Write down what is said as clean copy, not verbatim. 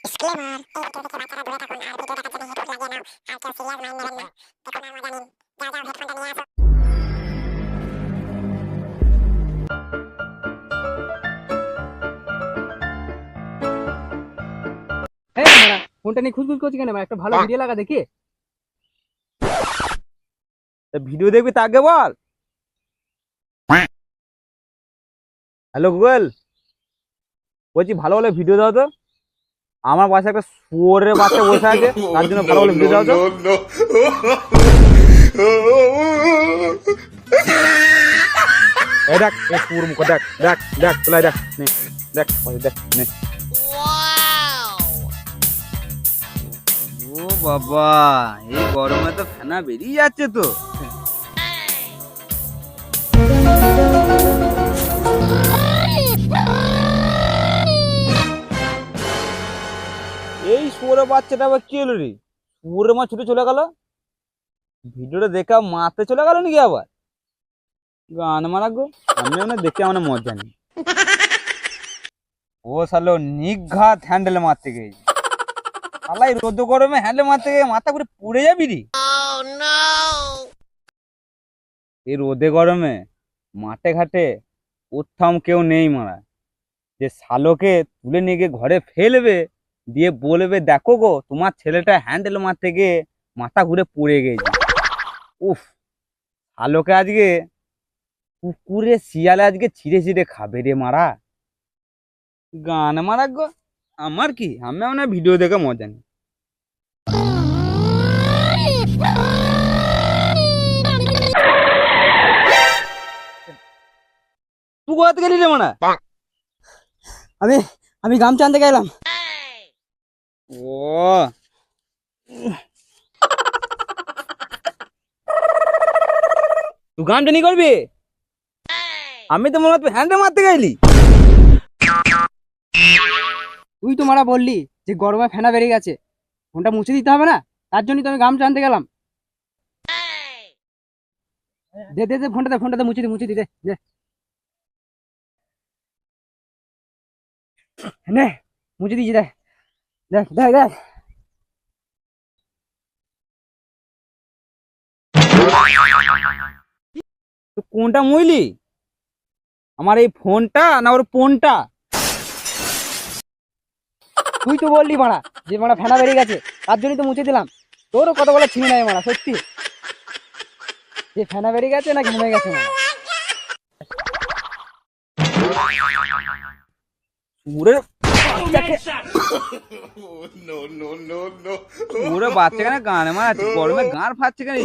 Disclaimer, এই video থেকে বাচ্চারা দূরে থাকুন আর ভিডিও দেখার জন্য হেডফোন লাগিয়ে নাও। আর কেউ সিরিয়াস মাইন্ড নেবেন না। দেখুন আর মজা নিন। যাও যাও হেডফোনটা নিয়ে আসো। এই মারা ফোনটা নিয়ে খুশখুশ করছি কেন? একটা ভালো ভিডিও লাগা দেখি। ভিডিও দেখবি তা আগে বল। হ্যালো গুগল, বলছি ভালো ভালো ভিডিও দাও তো। আমার বাসায় একটা শুয়োরের বাচ্চা বসে আছে, তার জন্য ভালো ভালো ভিডিও দাও তো। এই দেখ, এই শুয়োর মুখ দেখ দেখ দেখ, চলে দেখ, নে দেখ দেখ নে। ও বাবা, এই গরমে তো ফেনা বেরিয়ে যাচ্ছে তো। এই শুয়োরের বাচ্চাটা আবার কি হলো রে? শুয়োরের মা ছুটে চলে গেল, ভিডিওটা দেখা মারতে চলে গেল নাকি আবার? গান মারা গো, আমি না দেখে আমার মজা নেই। ও সালো নিঘাত হ্যান্ডেল মারতে গেছে, শালাই রোদ গরমে হ্যান্ডেল মারতে গিয়ে মাথা ঘুরে পুড়ে যাবি রে। এই রোদে গরমে মাঠে ঘাটে উত্থাম কেউ নেই মারা, যে শালোকে তুলে নিয়ে গিয়ে ঘরে ফেলবে, দিয়ে বলবে দেখো গো তোমার ছেলেটা হ্যান্ডেল মারতে গিয়ে মাথা ঘুরে পড়ে গেছে। উফ, শালোকে আজকে কুকুরে শিয়ালে আজকে ছিঁড়ে ছিঁড়ে খাবে রে মারা। গান মারা গো, আমার কি, আমি না ভিডিও দেখে মজা নেই। তুই কোথা গেলি রে মারা? আমি আমি গামছা আনতে গেলাম। ও তুই গানটা নি করবি? আমি তো মনে হয় তুই হ্যান্ডে মারতে গেলি। তুই তো মারা বললি যে গরমে ফেনা বেরিয়ে গেছে, ফোনটা মুছে দিতে হবে না, তার জন্যই তো আমি গামছা আনতে গেলাম। দে দে দে, ফোনটাতে মুছে দি দে দে। নে মুছে দিয়েছি, দেখ দেখ দেখ দেখ। তো কোনটা মুইলি, আমার এই ফোনটা না ওর ফোনটা? তুই তো বললি মারা যে মারা ফেনা বেরিয়ে গেছে, তার জন্যই তো মুছে দিলাম। তোরও কত বলে ছিঁড়ে নাই মারা, সত্যি যে ফেনা বেরিয়ে গেছে না ঘেমে গেছে মারা। ওরে ওরে বাচ্চা কেন গান মারাচ্ছে গরমে, গান ফাচ্ছে কেন?